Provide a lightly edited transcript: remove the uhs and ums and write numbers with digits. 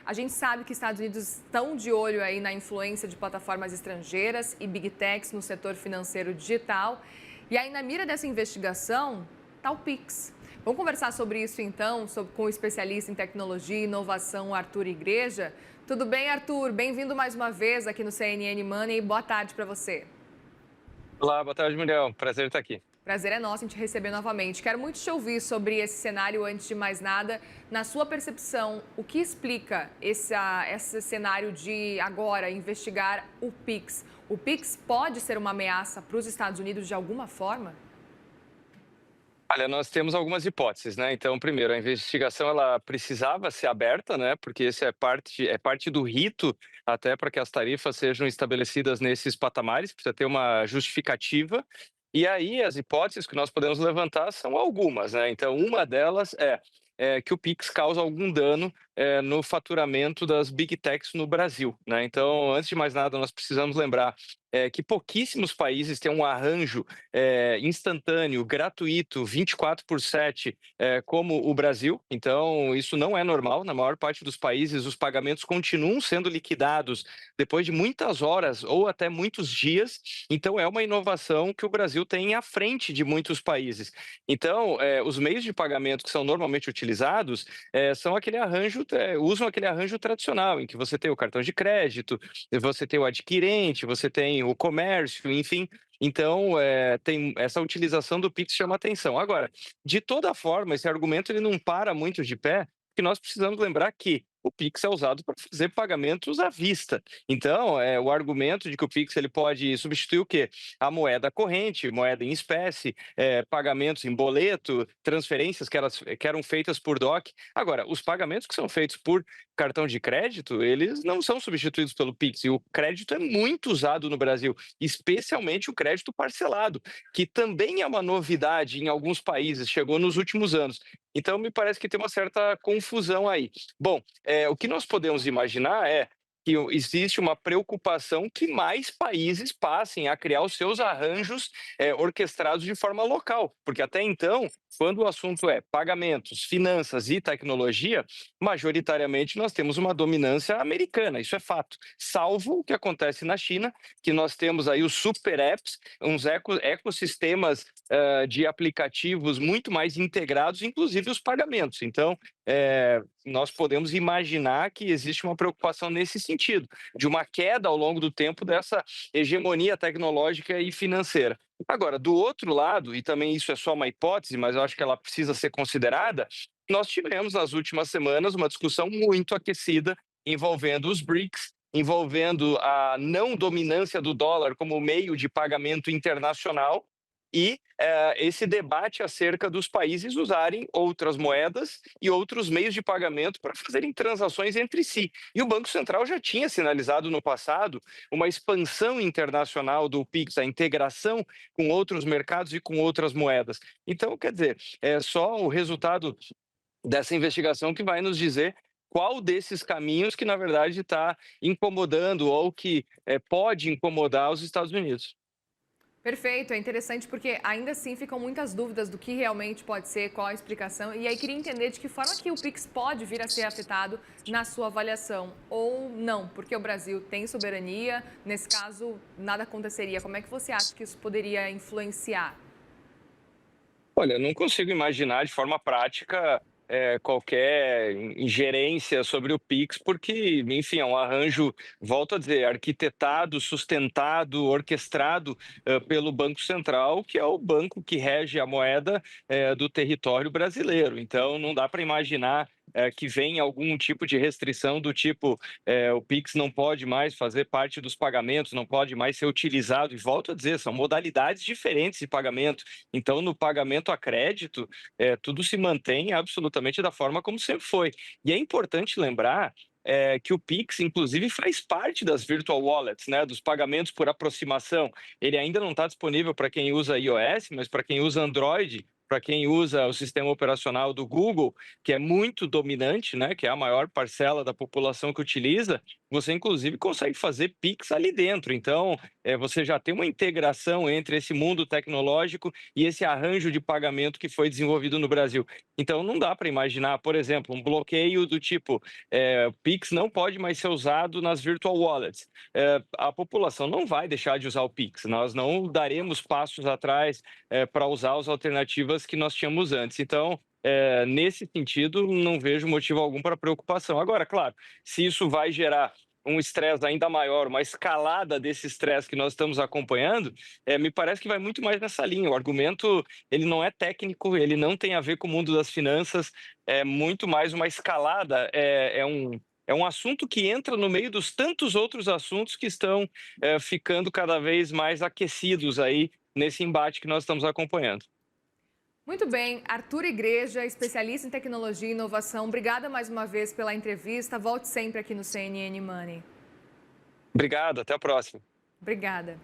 A gente sabe que Estados Unidos estão de olho aí na influência de plataformas estrangeiras e big techs no setor financeiro digital. E aí, na mira dessa investigação, está o Pix. Vamos conversar sobre isso então, com o especialista em tecnologia e inovação, Arthur Igreja. Tudo bem, Arthur? Bem-vindo mais uma vez aqui no CNN Money. Boa tarde para você. Olá, boa tarde, Muriel. Prazer estar aqui. Prazer é nosso em te receber novamente. Quero muito te ouvir sobre esse cenário antes de mais nada. Na sua percepção, o que explica esse cenário de agora investigar o Pix? O Pix pode ser uma ameaça para os Estados Unidos de alguma forma? Olha, nós temos algumas hipóteses, né? Então, primeiro, a investigação ela precisava ser aberta, né? Porque esse é parte do rito até para que as tarifas sejam estabelecidas nesses patamares, precisa ter uma justificativa. E aí, as hipóteses que nós podemos levantar são algumas, né? Então, uma delas é que o Pix causa algum dano no faturamento das Big Techs no Brasil, né? Então, antes de mais nada, nós precisamos lembrar que pouquíssimos países têm um arranjo instantâneo, gratuito, 24/7, como o Brasil. Então, isso não é normal. Na maior parte dos países, os pagamentos continuam sendo liquidados depois de muitas horas ou até muitos dias. Então, é uma inovação que o Brasil tem à frente de muitos países. Então, os meios de pagamento que são normalmente utilizados são usam aquele arranjo tradicional, em que você tem o cartão de crédito, você tem o adquirente, você tem o comércio, enfim. Então, tem essa utilização do Pix chama atenção. Agora, de toda forma, esse argumento ele não para muito de pé, porque nós precisamos lembrar que o Pix é usado para fazer pagamentos à vista. Então, o argumento de que o Pix ele pode substituir o quê? A moeda corrente, moeda em espécie, pagamentos em boleto, transferências que eram feitas por DOC. Agora, os pagamentos que são feitos por cartão de crédito, eles não são substituídos pelo Pix. E o crédito é muito usado no Brasil, especialmente o crédito parcelado, que também é uma novidade em alguns países, chegou nos últimos anos. Então, me parece que tem uma certa confusão aí. Bom, o que nós podemos imaginar é que existe uma preocupação que mais países passem a criar os seus arranjos orquestrados de forma local, porque até então, quando o assunto é pagamentos, finanças e tecnologia, majoritariamente nós temos uma dominância americana, isso é fato, salvo o que acontece na China, que nós temos aí os super apps, uns ecossistemas de aplicativos muito mais integrados, inclusive os pagamentos. Então, nós podemos imaginar que existe uma preocupação nesse sentido, de uma queda ao longo do tempo dessa hegemonia tecnológica e financeira. Agora, do outro lado, e também isso é só uma hipótese, mas eu acho que ela precisa ser considerada, nós tivemos nas últimas semanas uma discussão muito aquecida envolvendo os BRICS, envolvendo a não dominância do dólar como meio de pagamento internacional e esse debate acerca dos países usarem outras moedas e outros meios de pagamento para fazerem transações entre si. E o Banco Central já tinha sinalizado no passado uma expansão internacional do Pix, a integração com outros mercados e com outras moedas. Então, quer dizer, é só o resultado dessa investigação que vai nos dizer qual desses caminhos que, na verdade, está incomodando ou que pode incomodar os Estados Unidos. Perfeito, é interessante porque ainda assim ficam muitas dúvidas do que realmente pode ser, qual a explicação. E aí queria entender de que forma que o Pix pode vir a ser afetado na sua avaliação ou não, porque o Brasil tem soberania, nesse caso nada aconteceria. Como é que você acha que isso poderia influenciar? Olha, eu não consigo imaginar de forma prática, qualquer ingerência sobre o Pix, porque, enfim, é um arranjo, volto a dizer, arquitetado, sustentado, orquestrado, pelo Banco Central, que é o banco que rege a moeda, do território brasileiro. Então, não dá para imaginar, que vem algum tipo de restrição do tipo, o Pix não pode mais fazer parte dos pagamentos, não pode mais ser utilizado. E volto a dizer, são modalidades diferentes de pagamento. Então, no pagamento a crédito, tudo se mantém absolutamente da forma como sempre foi. E é importante lembrar que o Pix, inclusive, faz parte das virtual wallets, né, dos pagamentos por aproximação. Ele ainda não está disponível para quem usa iOS, mas para quem usa Android, para quem usa o sistema operacional do Google, que é muito dominante, né, que é a maior parcela da população que utiliza, você inclusive consegue fazer Pix ali dentro. Então, você já tem uma integração entre esse mundo tecnológico e esse arranjo de pagamento que foi desenvolvido no Brasil. Então, não dá para imaginar, por exemplo, um bloqueio do tipo, o Pix não pode mais ser usado nas virtual wallets. A população não vai deixar de usar o Pix. Nós não daremos passos atrás para usar as alternativas que nós tínhamos antes. Então, nesse sentido, não vejo motivo algum para preocupação. Agora, claro, se isso vai gerar um estresse ainda maior, uma escalada desse estresse que nós estamos acompanhando, me parece que vai muito mais nessa linha. O argumento, ele não é técnico, ele não tem a ver com o mundo das finanças, é muito mais uma escalada, é um assunto que entra no meio dos tantos outros assuntos que estão ficando cada vez mais aquecidos aí nesse embate que nós estamos acompanhando. Muito bem, Arthur Igreja, especialista em tecnologia e inovação, obrigada mais uma vez pela entrevista. Volte sempre aqui no CNN Money. Obrigado, até a próxima. Obrigada.